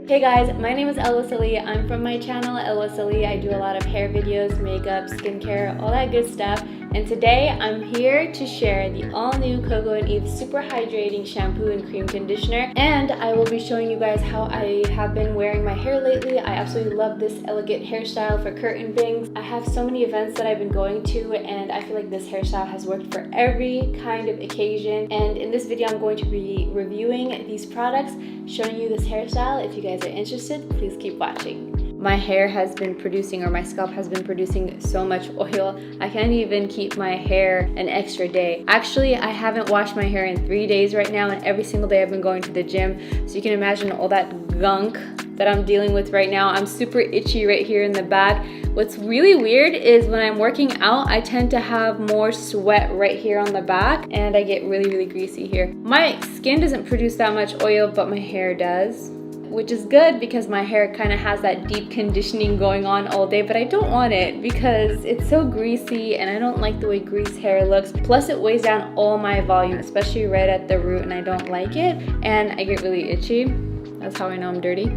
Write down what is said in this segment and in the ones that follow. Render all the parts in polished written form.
Hey guys, my name is Elwasali. I'm from my channel Elwasali. I do a lot of hair videos, makeup, skincare, all that good stuff. And today I'm here to share the all-new Coco and Eve Super Hydrating Shampoo and Cream Conditioner. And I will be showing you guys how I have been wearing my hair lately. I absolutely love this elegant hairstyle for curtain bangs. I have so many events that I've been going to, and I feel like this hairstyle has worked for every kind of occasion. And in this video, I'm going to be reviewing these products, showing you this hairstyle. If you guys are interested, please keep watching. My hair has been producing, or my scalp has been producing so much oil. I can't even keep my hair an extra day. Actually, I haven't washed my hair in 3 days right now, and every single day I've been going to the gym. So you can imagine all that gunk that I'm dealing with right now. I'm super itchy right here in the back. What's really weird is when I'm working out, I tend to have more sweat right here on the back, and I get really greasy here. My skin doesn't produce that much oil, but my hair does, which is good because my hair kind of has that deep conditioning going on all day, but I don't want it because it's so greasy and I don't like the way greased hair looks. Plus it weighs down all my volume, especially right at the root, and I don't like it, and I get really itchy. That's how I know I'm dirty.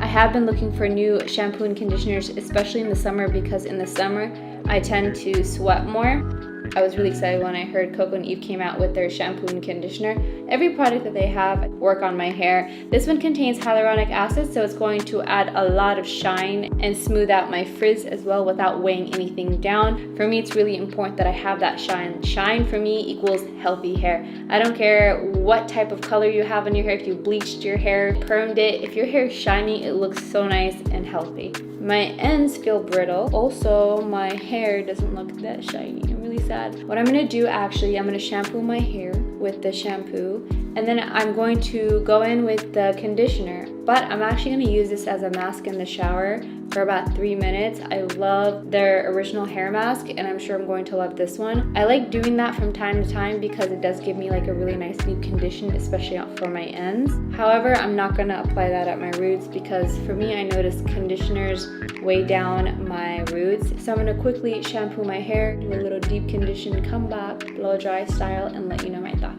I have been looking for new shampoo and conditioners, especially in the summer, because in the summer I tend to sweat more. I was really excited when I heard Coco and Eve came out with their shampoo and conditioner. Every product that they have work on my hair. This one contains hyaluronic acid, so it's going to add a lot of shine and smooth out my frizz as well without weighing anything down. For me, it's really important that I have that shine. Shine for me equals healthy hair. I don't care what type of color you have on your hair, if you bleached your hair, permed it, if your hair is shiny, it looks so nice and healthy. My ends feel brittle. Also, my hair doesn't look that shiny. I'm really sad. What I'm gonna do actually, I'm gonna shampoo my hair with the shampoo, and then I'm going to go in with the conditioner. But I'm actually gonna use this as a mask in the shower for about 3 minutes. I love their original hair mask, and I'm sure I'm going to love this one. I like doing that from time to time because it does give me like a really nice deep condition, especially for my ends. However, I'm not gonna apply that at my roots because for me, I notice conditioners weigh down my roots. So I'm gonna quickly shampoo my hair, do a little deep condition, come back, blow dry style, and let you know my thoughts.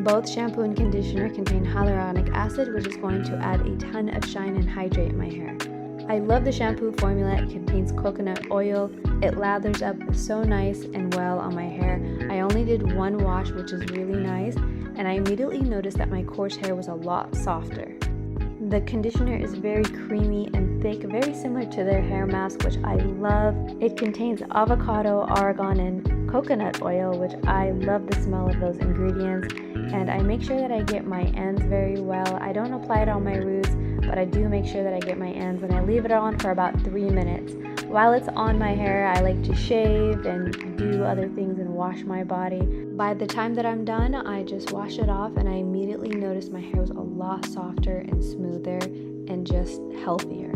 Both shampoo and conditioner contain hyaluronic acid, which is going to add a ton of shine and hydrate my hair. I love the shampoo formula. It contains coconut oil. It lathers up so nice and well on my hair. I only did one wash, which is really nice, and I immediately noticed that my coarse hair was a lot softer. The conditioner is very creamy and thick, very similar to their hair mask, which I love. It contains avocado, argan, and coconut oil, which I love the smell of those ingredients. And I make sure that I get my ends very well. I don't apply it on my roots, but I do make sure that I get my ends, and I leave it on for about 3 minutes. While it's on my hair, I like to shave and do other things and wash my body. By the time that I'm done, I just wash it off, and I immediately noticed my hair was a lot softer and smoother and just healthier.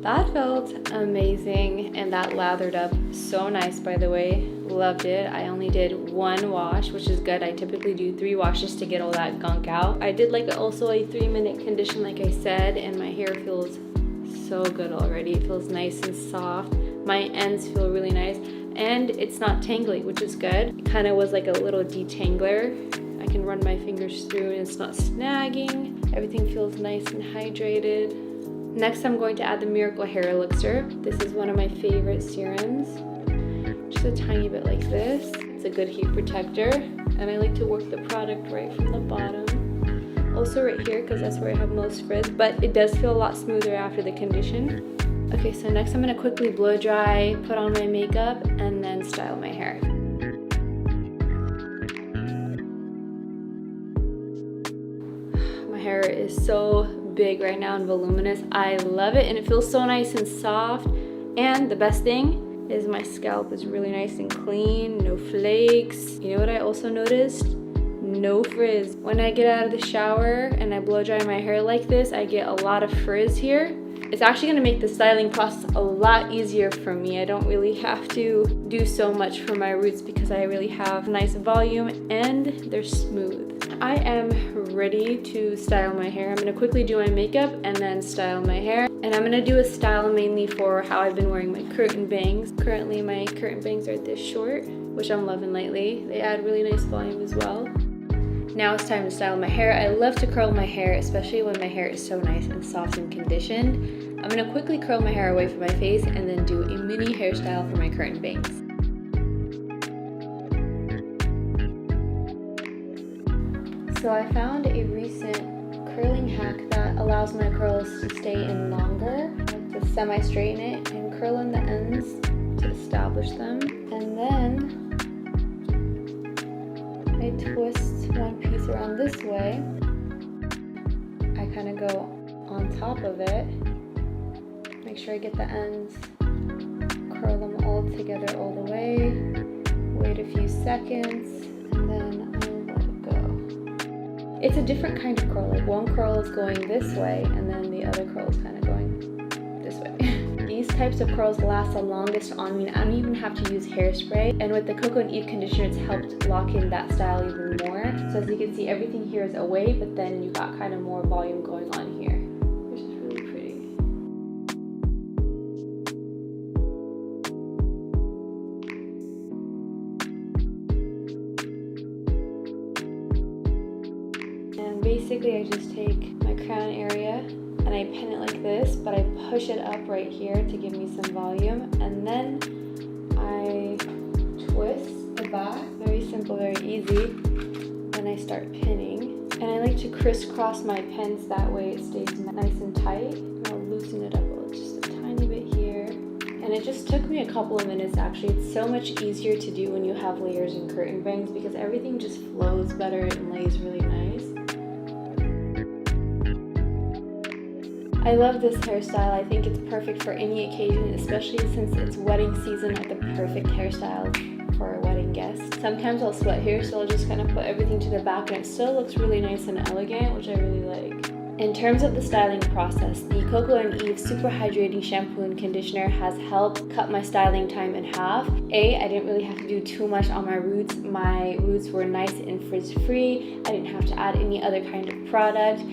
That felt amazing, and that lathered up so nice, by the way. Loved it. I only did one wash, which is good. I typically do 3 washes to get all that gunk out. I did like also a 3-minute condition, like I said, and my hair feels so good already. It feels nice and soft. My ends feel really nice, and it's not tangly, which is good. It kind of was like a little detangler. I can run my fingers through and it's not snagging. Everything feels nice and hydrated. Next, I'm going to add the Miracle Hair Elixir. This is one of my favorite serums. Just a tiny bit like this. It's a good heat protector, and I like to work the product right from the bottom. Also right here, because that's where I have most frizz, but it does feel a lot smoother after the condition. Okay, so next I'm gonna quickly blow dry, put on my makeup, and then style my hair. My hair is so big right now and voluminous. I love it, and it feels so nice and soft. And the best thing is my scalp is really nice and clean, no flakes. You know what I also noticed? No frizz. When I get out of the shower and I blow dry my hair like this, I get a lot of frizz here. It's actually gonna make the styling process a lot easier for me. I don't really have to do so much for my roots because I really have nice volume and they're smooth. I am ready to style my hair. I'm gonna quickly do my makeup and then style my hair. And I'm gonna do a style mainly for how I've been wearing my curtain bangs. Currently my curtain bangs are this short, which I'm loving lately. They add really nice volume as well. Now it's time to style my hair. I love to curl my hair, especially when my hair is so nice and soft and conditioned. I'm gonna quickly curl my hair away from my face and then do a mini hairstyle for my curtain bangs. So I found a recent curling hack that allows my curls to stay in longer. I like to semi-straighten it and curl in the ends to establish them. And then I twist one piece around this way. I kind of go on top of it. Make sure I get the ends. Curl them all together all the way. Wait a few seconds and then I let it go. It's a different kind of curl. Like one curl is going this way and then the other curl is kind of going this way. These types of curls last the longest on me, and I don't even have to use hairspray. And with the Coco and Eve conditioner, it's helped lock in that style even more. So as you can see, everything here is away, but then you got kind of more volume going on here, which is really pretty. And basically, I just take my crown area and I pin it like this, but I push it up right here to give me some volume, and then I twist the back. Very simple, very easy. Then I start pinning, and I like to crisscross my pins, that way it stays nice and tight. And I'll loosen it up just a tiny bit here. And it just took me a couple of minutes actually. It's so much easier to do when you have layers and curtain bangs because everything just flows better and lays really nice. I love this hairstyle. I think it's perfect for any occasion, especially since it's wedding season, like the perfect hairstyle for a wedding guest. Sometimes I'll sweat here, so I'll just kind of put everything to the back and it still looks really nice and elegant, which I really like. In terms of the styling process, the Coco and Eve Super Hydrating Shampoo and Conditioner has helped cut my styling time in half. A, I didn't really have to do too much on my roots. My roots were nice and frizz-free. I didn't have to add any other kind of product.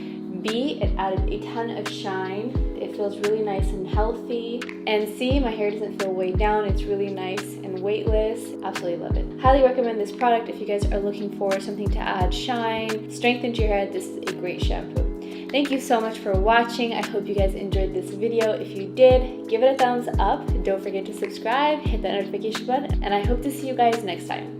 B, it added a ton of shine. It feels really nice and healthy. And C, my hair doesn't feel weighed down. It's really nice and weightless. Absolutely love it. Highly recommend this product if you guys are looking for something to add shine, strengthen to your hair. This is a great shampoo. Thank you so much for watching. I hope you guys enjoyed this video. If you did, give it a thumbs up. Don't forget to subscribe, hit that notification button, and I hope to see you guys next time.